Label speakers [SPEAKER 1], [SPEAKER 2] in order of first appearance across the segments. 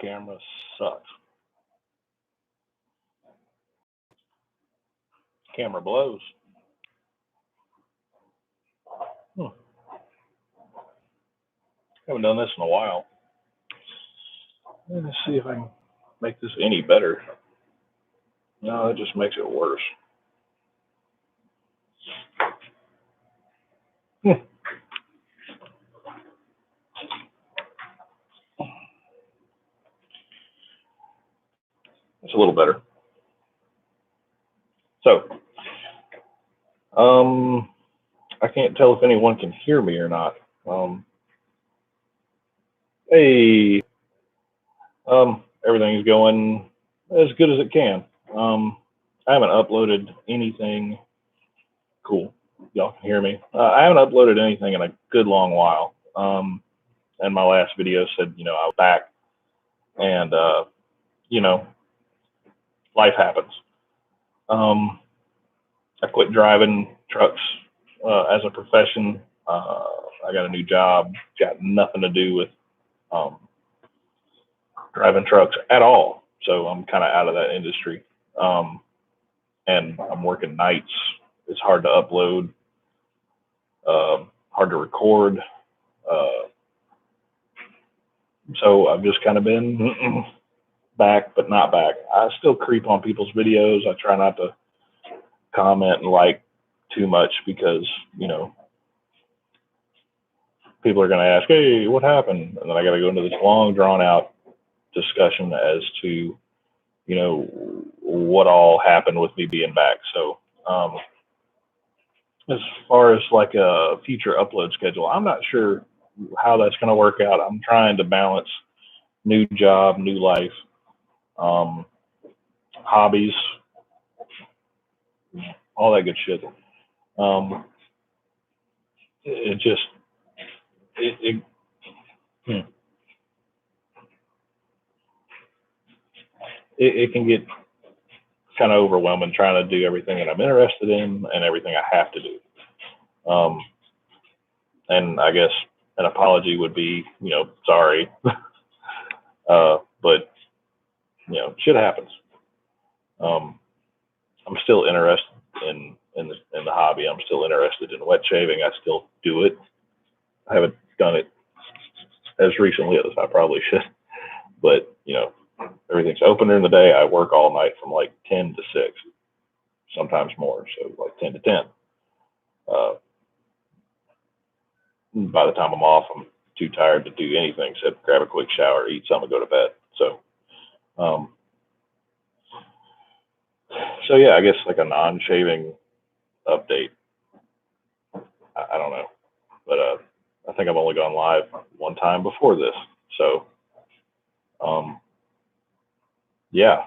[SPEAKER 1] camera sucks. Camera blows. Haven't done this in a while. Let's see if I can make this any better. No, it just makes it worse. It's a little better. So, I can't tell if anyone can hear me or not. Hey, everything's going as good as it can. I haven't uploaded anything. Cool. Y'all can hear me. I haven't uploaded anything in a good long while. And my last video said, I was back, and life happens. I quit driving trucks as a profession. I got a new job. Got nothing to do with driving trucks at all. So I'm kind of out of that industry. And I'm working nights. It's hard to upload, hard to record. So I've just kind of been back, but not back. I still creep on people's videos. I try not to comment and like too much because, people are going to ask, hey, what happened? And then I got to go into this long, drawn out discussion as to, what all happened with me being back. So, as far as like a future upload schedule, I'm not sure how that's going to work out. I'm trying to balance new job, new life, hobbies, all that good shit. It can get kind of overwhelming trying to do everything that I'm interested in and everything I have to do. And I guess an apology would be, sorry, but shit happens. I'm still interested in the hobby. I'm still interested in wet shaving. I still do it. I haven't done it as recently as I probably should, but everything's open during the day. I work all night from like 10 to 6, sometimes more, so like 10 to 10. By the time I'm off, I'm too tired to do anything except grab a quick shower, eat something, go to bed. So yeah, I guess like a non-shaving update. I don't know, but I think I've only gone live one time before this. So yeah,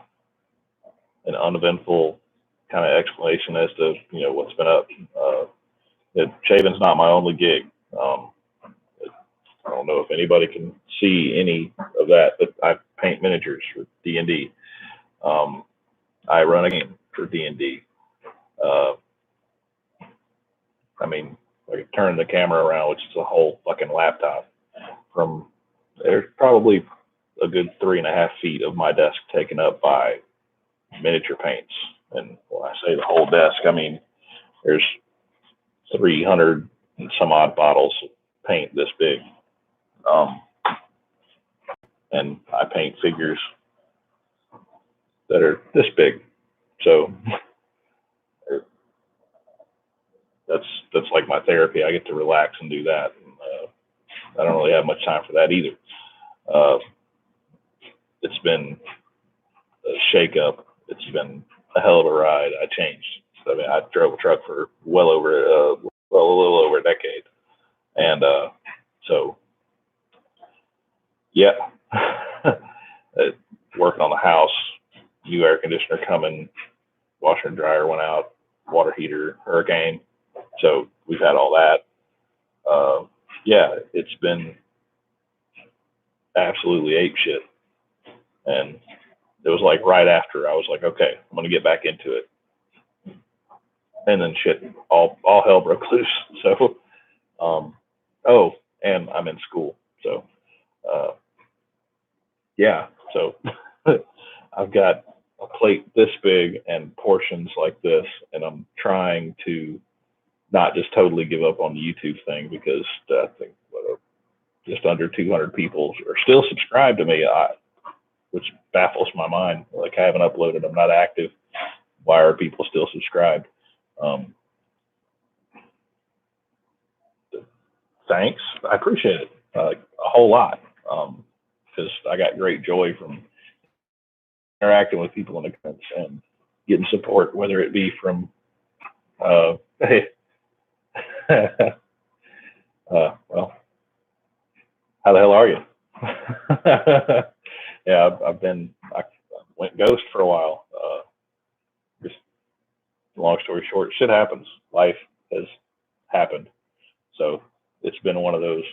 [SPEAKER 1] an uneventful kind of explanation as to what's been up. Shaving's not my only gig. I don't know if anybody can see any of that, but I paint miniatures for D&D. I run a game for D&D. I mean, I could turn the camera around, which is a whole fucking laptop. There's probably a good 3.5 feet of my desk taken up by miniature paints. And when I say the whole desk, I mean there's 300 and some odd bottles of paint this big. And I paint figures that are this big. So that's like my therapy. I get to relax and do that. And, I don't really have much time for that either. It's been a shake-up. It's been a hell of a ride. I changed. I mean, I drove a truck for a little over a decade, and so yeah, working on the house, new air conditioner coming, washer and dryer went out, water heater, hurricane. So we've had all that. Yeah, it's been absolutely ape shit. And it was like right after I was like, okay, I'm going to get back into it. And then shit, all hell broke loose. So, and I'm in school. So, yeah, So I've got a plate this big and portions like this, and I'm trying to not just totally give up on the YouTube thing because I think just under 200 people are still subscribed to me, which baffles my mind. Like, I haven't uploaded, I'm not active. Why are people still subscribed? Thanks, I appreciate it a whole lot, because I got great joy from interacting with people in the comments and getting support, whether it be from hey, well, how the hell are you? Yeah, I went ghost for a while. Just long story short, shit happens. Life has happened. So it's been one of those,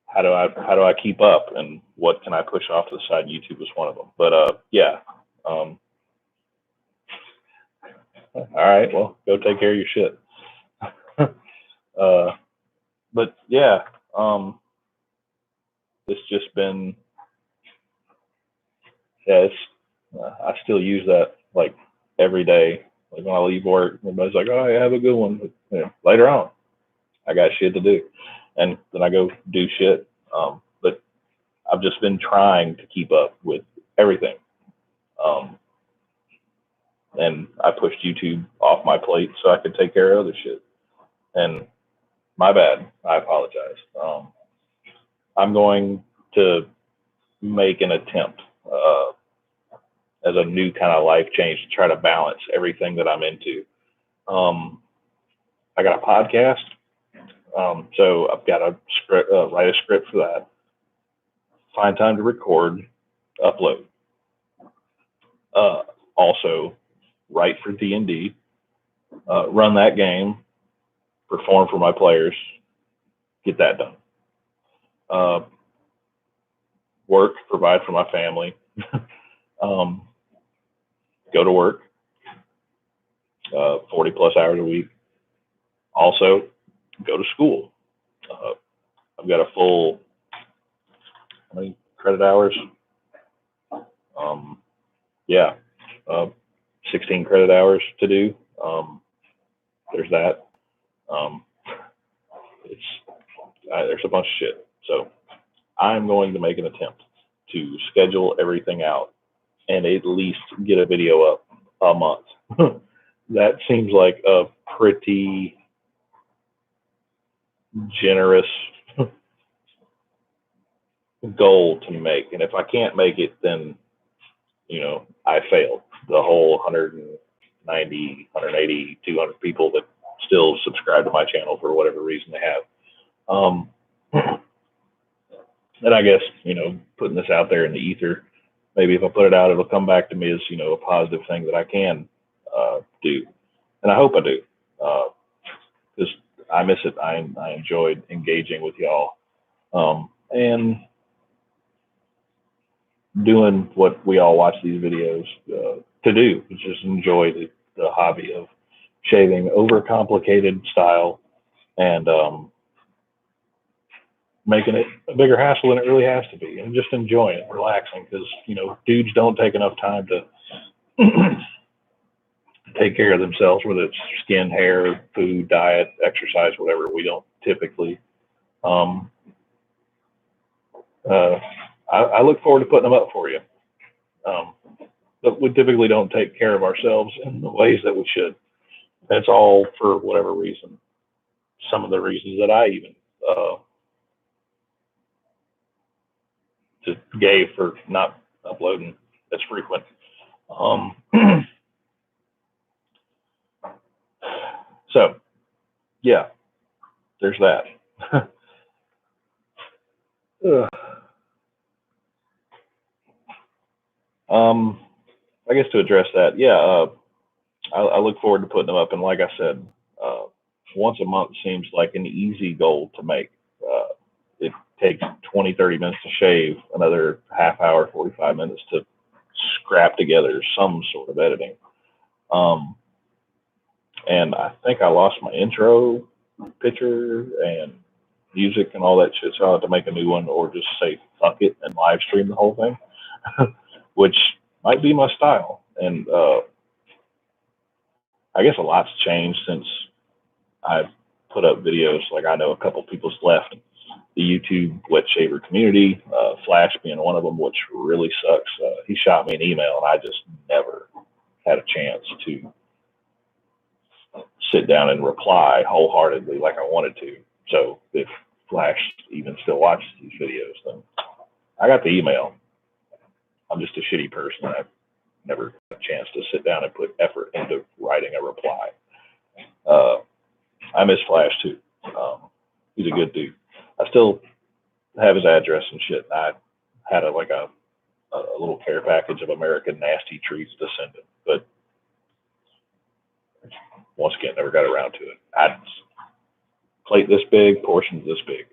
[SPEAKER 1] how do I keep up, and what can I push off to the side? YouTube is one of them. But yeah. All right, well, go take care of your shit. But yeah, it's just been, yeah, it's, I still use that like every day. Like when I leave work, everybody's like, "Oh, yeah, have a good one." But, you know, later on, I got shit to do, and then I go do shit. But I've just been trying to keep up with everything. And I pushed YouTube off my plate so I could take care of other shit. And my bad. I apologize. I'm going to make an attempt as a new kind of life change to try to balance everything that I'm into. I got a podcast, so I've got to write a script for that. Find time to record, upload. Also, write for D&D, run that game, perform for my players, get that done. Work, provide for my family, go to work, 40 plus hours a week. Also, go to school. I've got a full, how many credit hours? Yeah, 16 credit hours to do. There's that. There's a bunch of shit. So I'm going to make an attempt to schedule everything out and at least get a video up a month. That seems like a pretty generous goal to make. And if I can't make it, then, you know, I failed. The whole 190, 180, 200 people that still subscribe to my channel for whatever reason they have. And I guess, you know, putting this out there in the ether, maybe if I put it out, it'll come back to me as, you know, a positive thing that I can do. And I hope I do, because I miss it. I enjoyed engaging with y'all, and doing what we all watch these videos to do, which is enjoy the hobby of shaving overcomplicated style and making it a bigger hassle than it really has to be, and just enjoying it, relaxing, because, you know, dudes don't take enough time to take care of themselves, whether it's skin, hair, food, diet, exercise, whatever. We don't typically. I look forward to putting them up for you. But we typically don't take care of ourselves in the ways that we should. That's all for whatever reason. Some of the reasons that I even just gave for not uploading as frequent. So, yeah, there's that. I guess to address that, yeah, I look forward to putting them up. And like I said, once a month seems like an easy goal to make. It takes 20, 30 minutes to shave, another half hour, 45 minutes to scrap together some sort of editing. And I think I lost my intro picture, and music and all that shit, so I have to make a new one or just say fuck it and live stream the whole thing, which might be my style. And I guess a lot's changed since I've put up videos. Like I know a couple people's left the YouTube wet shaver community, Flash being one of them, which really sucks. He shot me an email and I just never had a chance to sit down and reply wholeheartedly like I wanted to. So if Flash even still watches these videos, then I got the email. I'm just a shitty person. I've never had a chance to sit down and put effort into writing a reply. I miss Flash too. He's a good dude. I still have his address and shit. I had a little care package of American Nasty treats to send him, but once again, never got around to it. I plate this big, portions this big.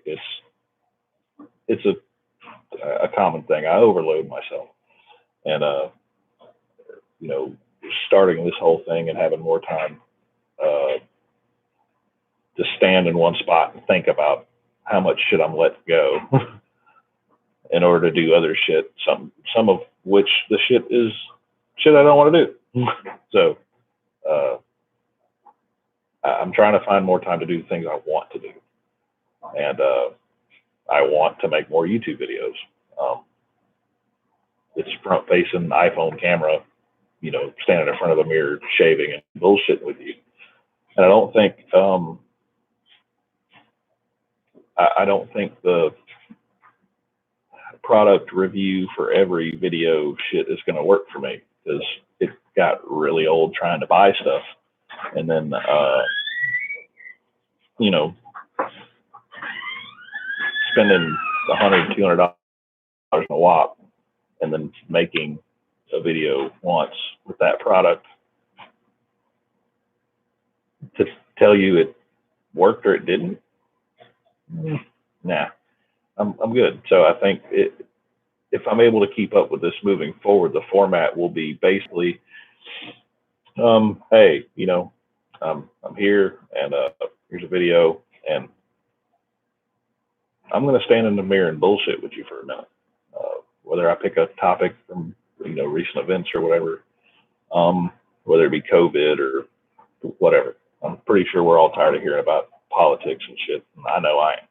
[SPEAKER 1] It's a common thing. I overload myself, and you know, starting this whole thing and having more time to stand in one spot and think about how much shit I'm letting go in order to do other shit. Some of which the shit is shit I don't want to do. So I'm trying to find more time to do things I want to do, and I want to make more YouTube videos. It's front facing iPhone camera, you know, standing in front of a mirror, shaving and bullshitting with you. And I don't think the product review for every video shit is going to work for me, because it got really old trying to buy stuff. And then, you know, spending $100, $200 in a wop and then making a video once with that product to tell you it worked or it didn't. Nah, I'm good. So I think if I'm able to keep up with this moving forward, the format will be basically, hey, you know, I'm here and here's a video, and I'm going to stand in the mirror and bullshit with you for a minute. Whether I pick a topic from, you know, recent events or whatever, whether it be COVID or whatever. I'm pretty sure we're all tired of hearing about politics and shit. And I know I am.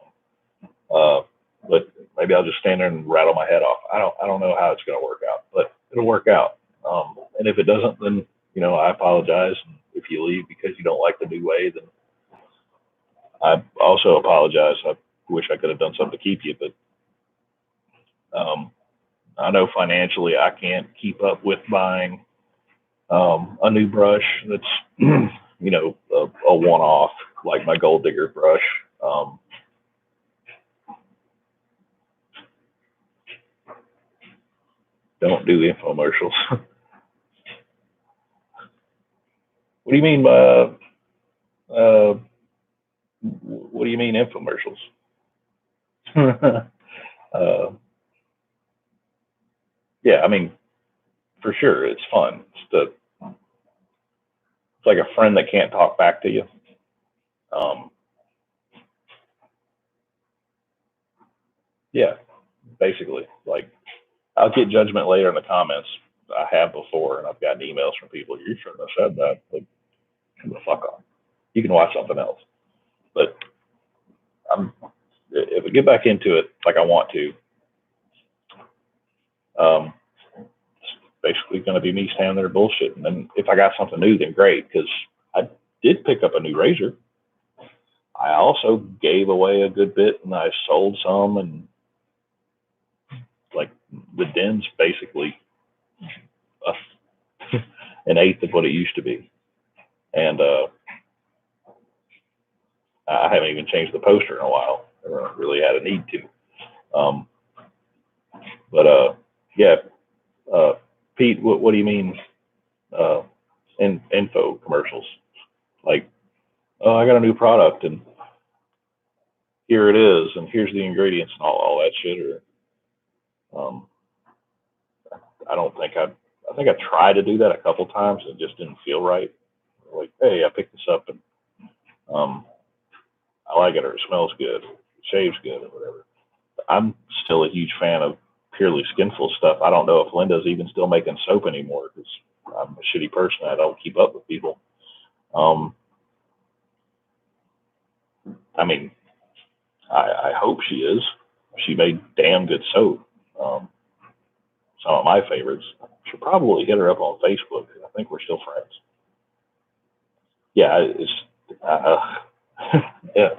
[SPEAKER 1] But maybe I'll just stand there and rattle my head off. I don't know how it's going to work out, but it'll work out. And if it doesn't, then, you know, I apologize. And if you leave because you don't like the new way, then I also apologize. I wish I could have done something to keep you, but I know financially I can't keep up with buying a new brush that's, you know, a one-off, like my Gold Digger brush. Don't do infomercials. What do you mean by, what do you mean infomercials? Yeah, I mean, for sure, it's fun. It's like a friend that can't talk back to you. Yeah, basically, like I'll get judgment later in the comments. I have before, and I've gotten emails from people. You shouldn't have said that. Like, come the fuck on. You can watch something else. But if we get back into it like I want to, it's basically going to be me standing there bullshitting. And if I got something new, then great, because I did pick up a new razor. I also gave away a good bit, and I sold some, and like the den's basically an eighth of what it used to be. And I haven't even changed the poster in a while. I haven't really had a need to. But yeah, Pete, what do you mean info commercials? Like, oh, I got a new product and here it is, and here's the ingredients and all that shit. Or I don't think I think I tried to do that a couple times and it just didn't feel right. Like, hey, I picked this up and I like it or it smells good. shaves good or whatever. I'm still a huge fan of Purely Skinful stuff. I don't know if Linda's even still making soap anymore because I'm a shitty person. I don't keep up with people. I mean, I hope she is. She made damn good soap. Some of my favorites. Should probably hit her up on Facebook. I think we're still friends. Yeah, it's yeah.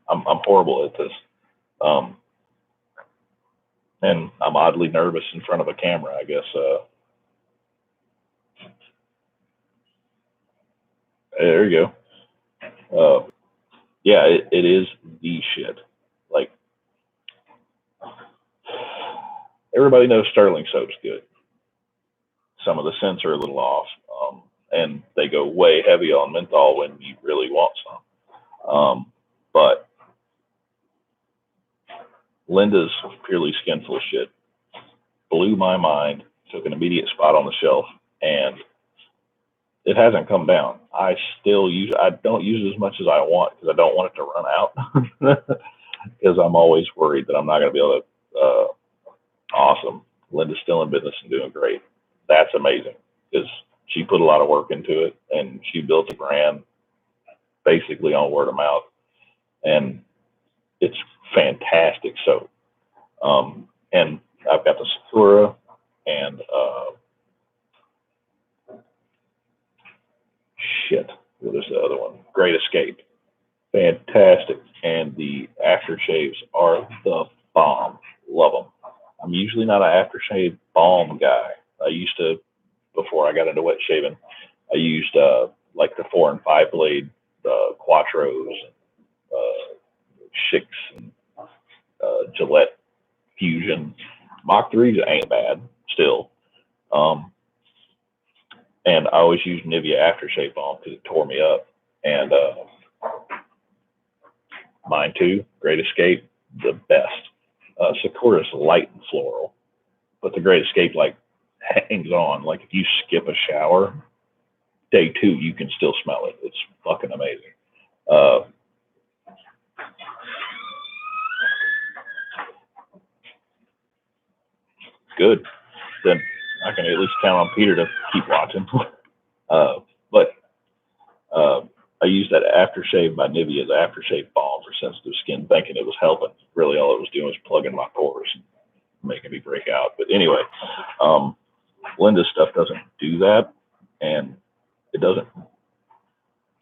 [SPEAKER 1] I'm horrible at this, um, and I'm oddly nervous in front of a camera. I guess. There you go. Yeah, it is the shit. Like everybody knows Sterling soap's good. Some of the scents are a little off, and they go way heavy on menthol when you really want some. But Linda's Purely Skinful shit blew my mind, took an immediate spot on the shelf, and it hasn't come down. I still use I don't use it as much as I want because I don't want it to run out because I'm always worried that I'm not going to be able to. Awesome. Linda's still in business and doing great. That's amazing because she put a lot of work into it and she built a brand basically on word of mouth, and it's fantastic soap. And I've got the Sakura and shit. What is the other one? Great Escape. Fantastic. And the aftershaves are the bomb. Love them. I'm usually not an aftershave balm guy. I used to, before I got into wet shaving, I used like the 4 and 5 blade, Quattros, Schick, and Gillette Fusion. Mach 3s ain't bad still. And I always used Nivea aftershave balm because it tore me up. And mine too, Great Escape, the best. Sakura's light and floral, but the Great Escape like hangs on. Like if you skip a shower, day 2 you can still smell it. It's fucking amazing. Good. Then I can at least count on Peter to keep watching. But I used that aftershave by Nivea, the aftershave balm for sensitive skin, thinking it was helping. Really, all it was doing was plugging my pores and making me break out. But anyway, Linda's stuff doesn't do that, and it doesn't.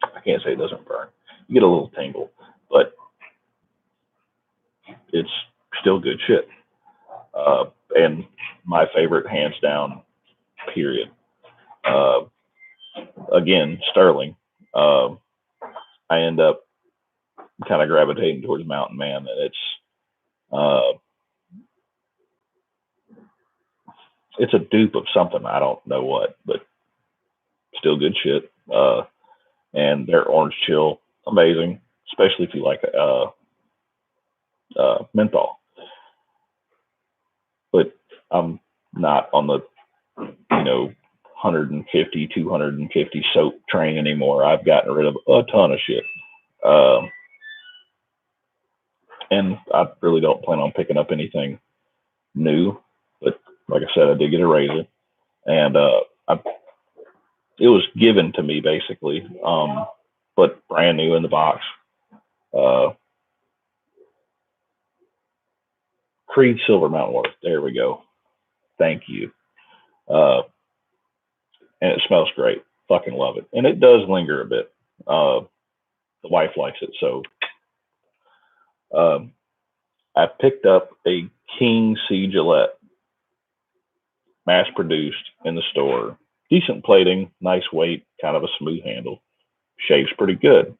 [SPEAKER 1] I can't say it doesn't burn. You get a little tingle, but it's still good shit. And my favorite, hands down, period. Uh, Again, Sterling. I end up kind of gravitating towards Mountain Man, and it's a dupe of something. I don't know what, but still good shit. And their orange chill, amazing, especially if you like menthol. But I'm not on the 150, 250 soap train anymore. I've gotten rid of a ton of shit. And I really don't plan on picking up anything new. But like I said, I did get a razor, and it was given to me basically, but brand new in the box. Creed Silver Mountain Work. There we go. Thank you. And it smells great. Fucking love it. And it does linger a bit. The wife likes it. So I picked up a King C Gillette, mass produced in the store. Decent plating, nice weight, kind of a smooth handle. Shaves pretty good.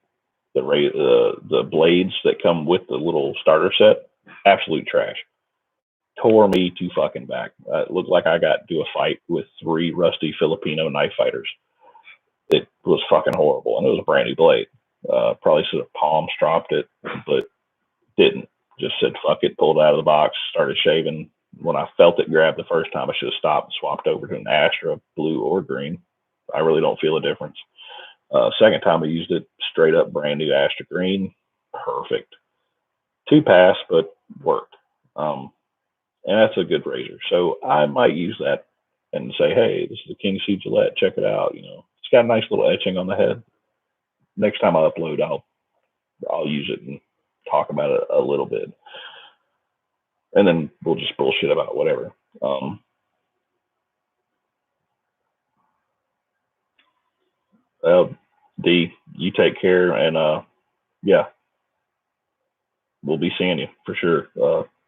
[SPEAKER 1] The blades that come with the little starter set, absolute trash. Tore me to fucking back. It looked like I got to a fight with 3 rusty Filipino knife fighters. It was fucking horrible, and it was a brand new blade. Probably should have palm stropped it, but didn't. Just said fuck it, pulled it out of the box, started shaving. When I felt it grab the first time, I should have stopped and swapped over to an Astra, blue or green. I really don't feel a difference. Second time I used it, straight up brand new Astra green, perfect. Two pass, but worked. And that's a good razor. So I might use that and say, hey, this is the King C Gillette. Check it out. It's got a nice little etching on the head. Next time I upload, I'll use it and talk about it a little bit, and then we'll just bullshit about whatever. Um, D, you take care, and yeah, we'll be seeing you for sure.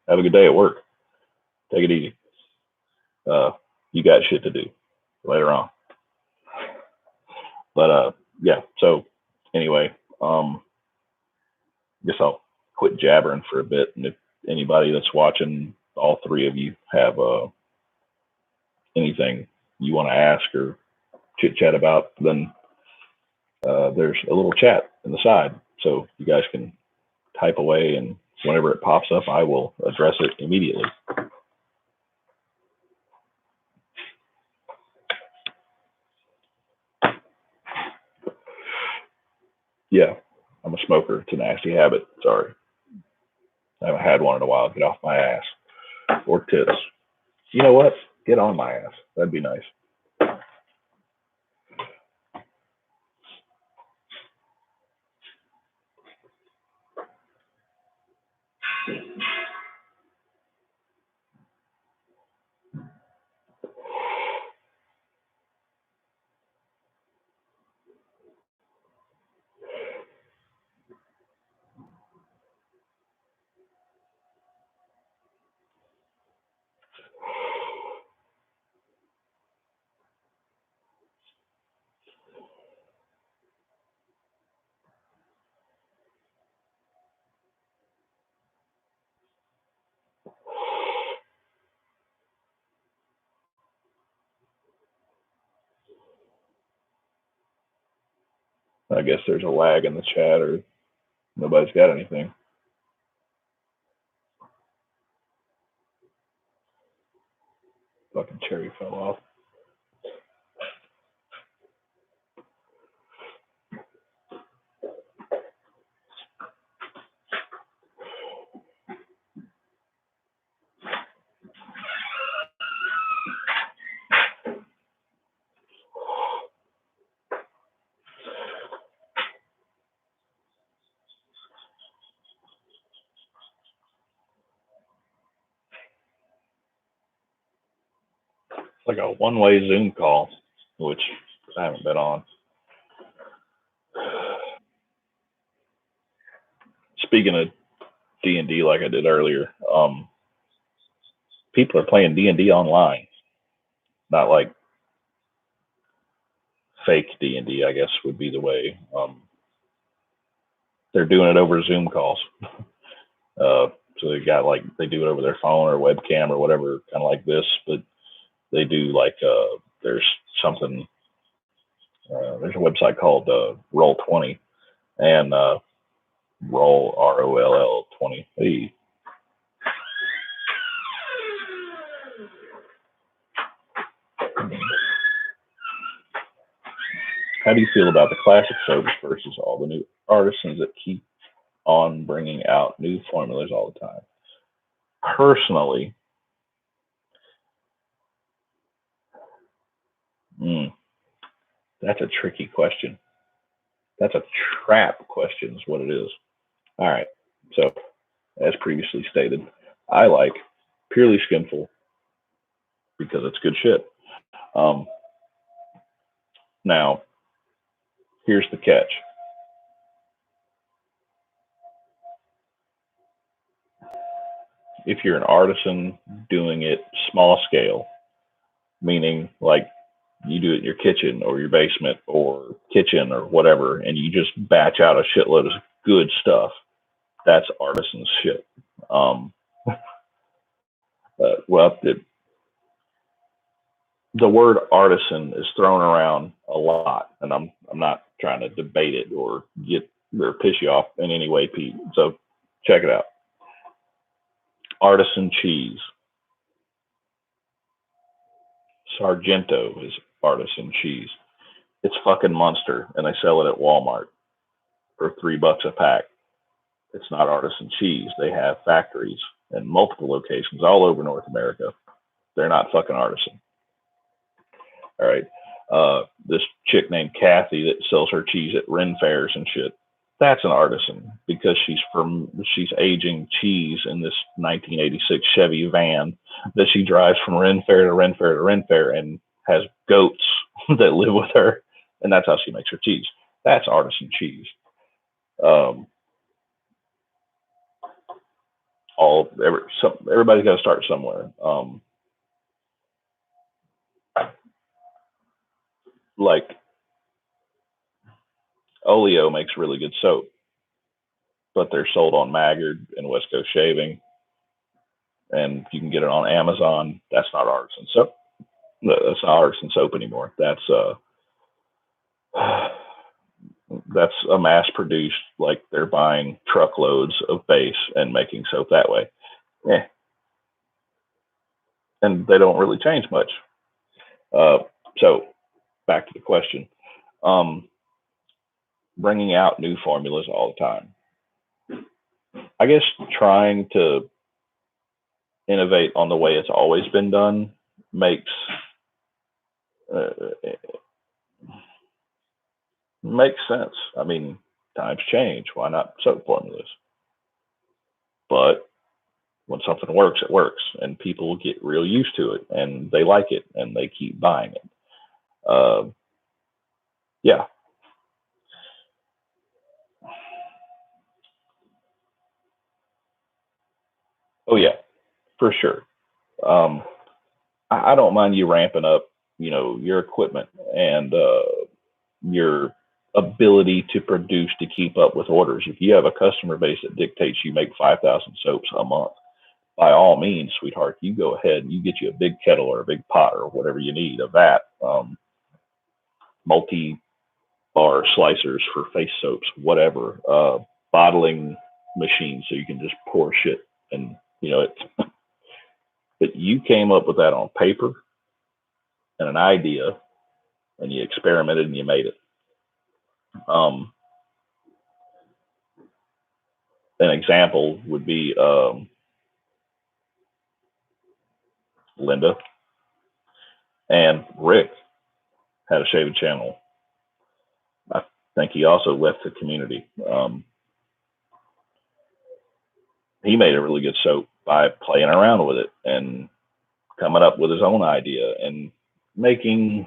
[SPEAKER 1] Have a good day at work. Take it easy. Uh, you got shit to do later on. But yeah. So anyway, guess I'll quit jabbering for a bit, and if anybody that's watching, all three of you have anything you want to ask or chit chat about, then there's a little chat in the side, so you guys can type away, and whenever it pops up, I will address it immediately. Yeah, I'm a smoker. It's a nasty habit. Sorry. I haven't had one in a while. Get off my ass. Or tits. You know what? Get on my ass. That'd be nice. I guess there's a lag in the chat, or nobody's got anything. Fucking cherry fell off. It's like a one-way Zoom call, which I haven't been on. Speaking of D&D, like I did earlier, people are playing D&D online, not like fake D&D, I guess would be the way. They're doing it over Zoom calls. So they got like they do it over their phone or webcam or whatever, kind of like this, but they do like there's something. There's a website called Roll20 and Roll ROLL20. Hey. How do you feel about the classic service versus all the new artisans that keep on bringing out new formulas all the time? Personally, that's a tricky question. That's a trap question, is what it is. All right. So, as previously stated, I like Purely Skinful because it's good shit. Um, Now, here's the catch. If you're an artisan doing it small scale, meaning like you do it in your kitchen or your basement or kitchen or whatever, and you just batch out a shitload of good stuff, that's artisan shit. Um, well, the word artisan is thrown around a lot, and I'm not trying to debate it or get or piss you off in any way, Pete. So check it out. Artisan cheese. Sargento is artisan cheese. It's fucking monster, and they sell it at Walmart for $3 a pack. It's not artisan cheese. They have factories and multiple locations all over North America. They're not fucking artisan. All right. This chick named Kathy that sells her cheese at Ren fairs and shit. That's an artisan because she's aging cheese in this 1986 Chevy van that she drives from Ren fair to Ren fair to Ren fair and has goats that live with her, and that's how she makes her cheese. That's artisan cheese. Um, everybody's got to start somewhere. Like Oleo makes really good soap, but they're sold on Maggard and West Coast Shaving, and you can get it on Amazon. That's not artisan soap. That's not artisan soap anymore. That's a mass produced, like they're buying truckloads of base and making soap that way. Yeah, and they don't really change much. So back to the question. Bringing out new formulas all the time. I guess trying to innovate on the way it's always been done makes sense. I mean, times change. Why not soap formulas? But when something works, it works, and people get real used to it, and they like it, and they keep buying it. Yeah. Oh yeah, for sure. Um, I don't mind you ramping up, your equipment and your ability to produce to keep up with orders. If you have a customer base that dictates you make 5,000 soaps a month, by all means, sweetheart, you go ahead and you get you a big kettle or a big pot or whatever you need, a vat, multi-bar slicers for face soaps, whatever, bottling machines so you can just pour shit and, it's, but you came up with that on paper and an idea and you experimented and you made it. An example would be Linda and Rick had a shaving channel. I think he also left the community. He made a really good soap by playing around with it and coming up with his own idea and making,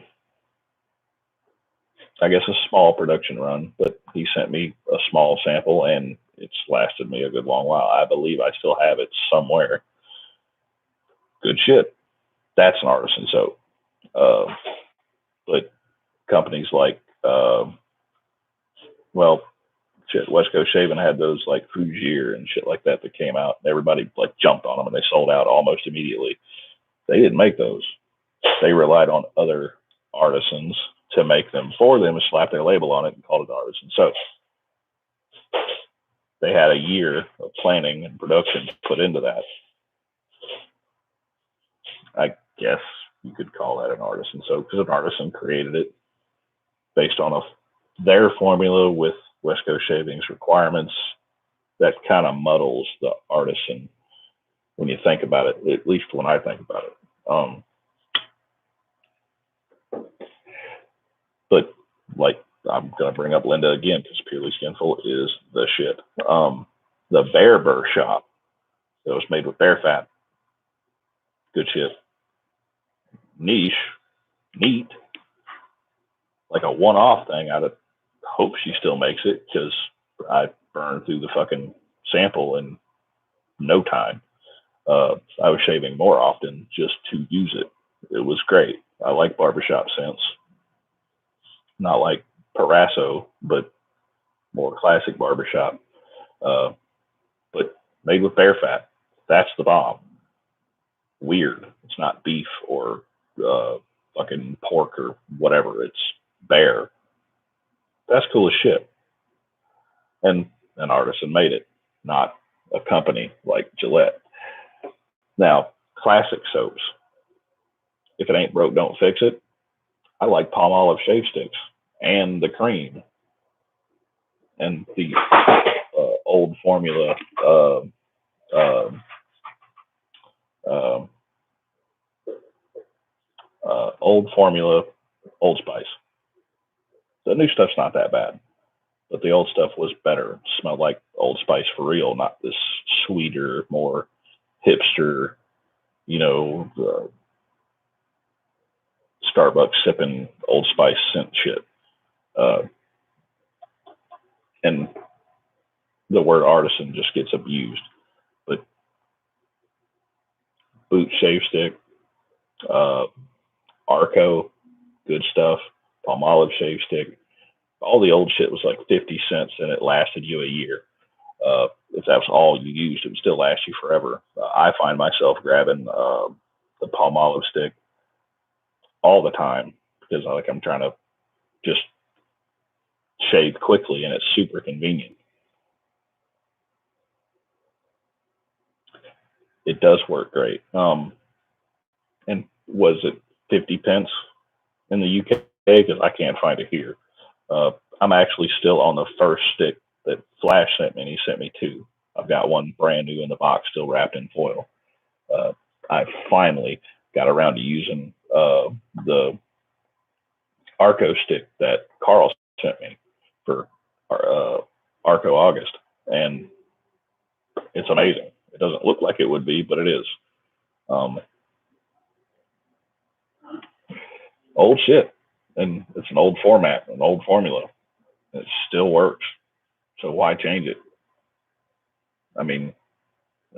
[SPEAKER 1] I guess, a small production run, but he sent me a small sample and it's lasted me a good long while. I believe I still have it somewhere. Good shit. That's an artisan soap. But companies like, West Coast Shaving had those like Fougere and shit like that came out. Everybody like jumped on them and they sold out almost immediately. They didn't make those. They relied on other artisans to make them for them and slap their label on it and called it artisan soap. They had a year of planning and production put into that. I guess you could call that an artisan soap because an artisan created it based on their formula with West Coast Shaving's requirements. That kind of muddles the artisan when you think about it, at least when I think about it. But like, I'm going to bring up Linda again because Purely Skinful is the shit. The Bear Burr shop that was made with bear fat. Good shit. Niche, neat. Like a one-off thing. I hope she still makes it because I burned through the fucking sample in no time. I was shaving more often just to use it. It was great. I like barbershop scents. Not like Parasso, but more classic barbershop. But made with bear fat. That's the bomb. Weird. It's not beef or fucking pork or whatever. It's bear. That's cool as shit. And an artisan made it, not a company like Gillette. Now, classic soaps. If it ain't broke, don't fix it. I like Palmolive shave sticks and the cream and the old formula, um, um, old formula, Old Spice. The new stuff's not that bad, but the old stuff was better. It smelled like Old Spice for real, not this sweeter, more hipster, the Starbucks sipping Old Spice scent shit. Uh, and the word artisan just gets abused. But Boot Shave Stick, uh, Arco, good stuff. Palmolive Shave Stick. All the old shit was like 50 cents and it lasted you a year. If that was all you used, it would still last you forever. I find myself grabbing the Palmolive stick all the time because I'm trying to just shave quickly and it's super convenient. It does work great. And was it 50 pence in the UK? Because I can't find it here. I'm actually still on the first stick that Flash sent me, and he sent me two. I've got one brand new in the box, still wrapped in foil. I finally got around to using the Arco stick that Carl sent me for Arco August, and it's amazing. It doesn't look like it would be, but it is. Um, Old shit, and it's an old format, an old formula. It still works, so why change it? I mean,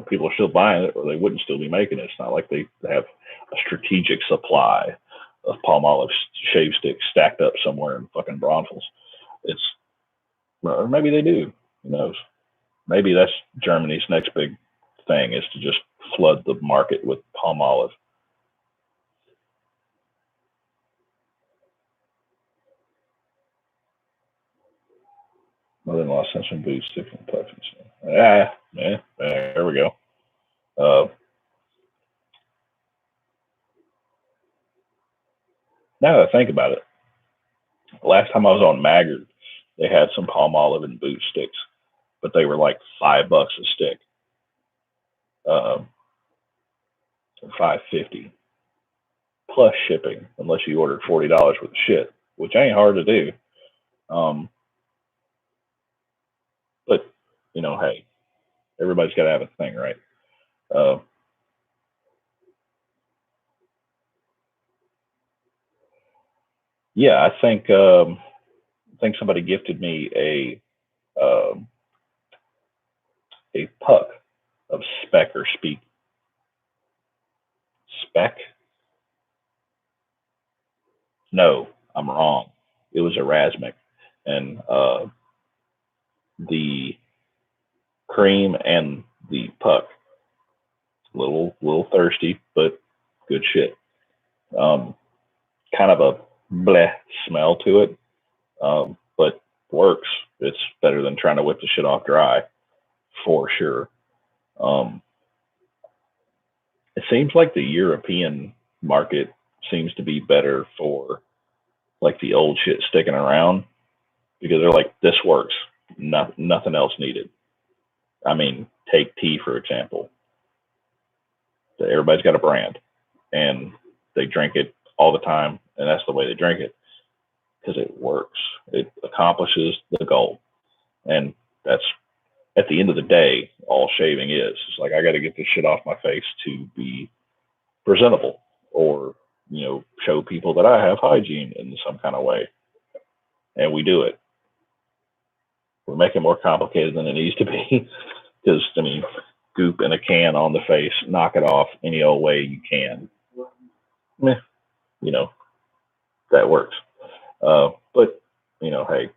[SPEAKER 1] people are still buying it, or they wouldn't still be making it. It's not like they have a strategic supply of Palmolive shave sticks stacked up somewhere in fucking Braunfels. It's, or maybe they do. Who knows? Maybe that's Germany's next big thing is to just flood the market with Palmolive. Mother-in-law sent some boots, sticks and puffins. Yeah, there we go. Now that I think about it, last time I was on Maggard, they had some Palmolive and boot sticks, but they were like $5 a stick, um, $5.50 plus shipping, unless you ordered $40 worth of shit, which ain't hard to do. Um, but hey, everybody's got to have a thing, right? Uh, yeah, I think somebody gifted me um, a puck of Speck or Speak Speck. No, I'm wrong. It was Erasmic, and the cream and the puck, little thirsty, but good shit. Um, kind of a bleh smell to it, but works. It's better than trying to whip the shit off dry, for sure. Um, it seems like the European market seems to be better for like the old shit sticking around because they're like, this works, nothing else needed. I mean, take tea for example. Everybody's got a brand, and they drink it all the time, and that's the way they drink it because it works. It accomplishes the goal, and that's at the end of the day all shaving is. It's like I got to get this shit off my face to be presentable, or show people that I have hygiene in some kind of way, and we do it. We make it more complicated than it needs to be because I mean, goop in a can on the face, knock it off any old way you can. Meh, you know that works. But hey,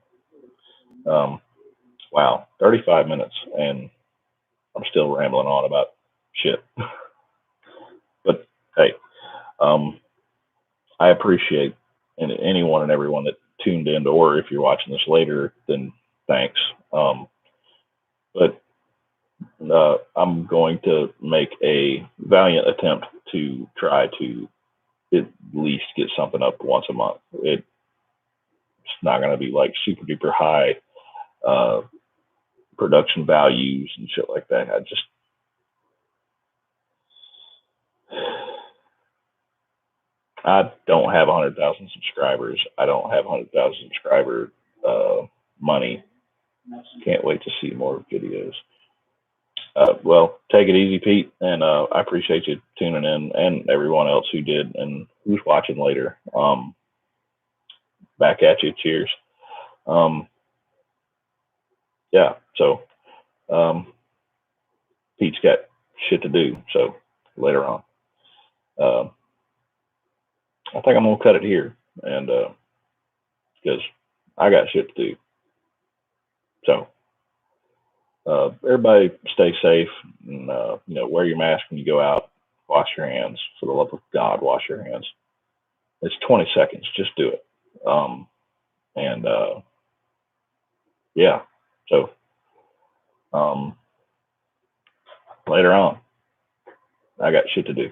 [SPEAKER 1] um, wow, 35 minutes, and I'm still rambling on about shit. But hey, um, I appreciate anyone and everyone that tuned in, or if you're watching this later, then thanks. But I'm going to make a valiant attempt to try to at least get something up once a month. It's not going to be like super duper high uh, production values and shit like that. I don't have 100,000 subscribers. I don't have 100,000 subscriber money. Can't wait to see more videos. Well, take it easy, Pete, and I appreciate you tuning in, and everyone else who did and who's watching later. Back at you. Cheers. Yeah. So Pete's got shit to do. So later on, I think I'm gonna cut it here, and because I got shit to do. So everybody stay safe, and wear your mask when you go out. Wash your hands. For the love of God, wash your hands. It's 20 seconds. Just do it. And yeah. So later on, I got shit to do.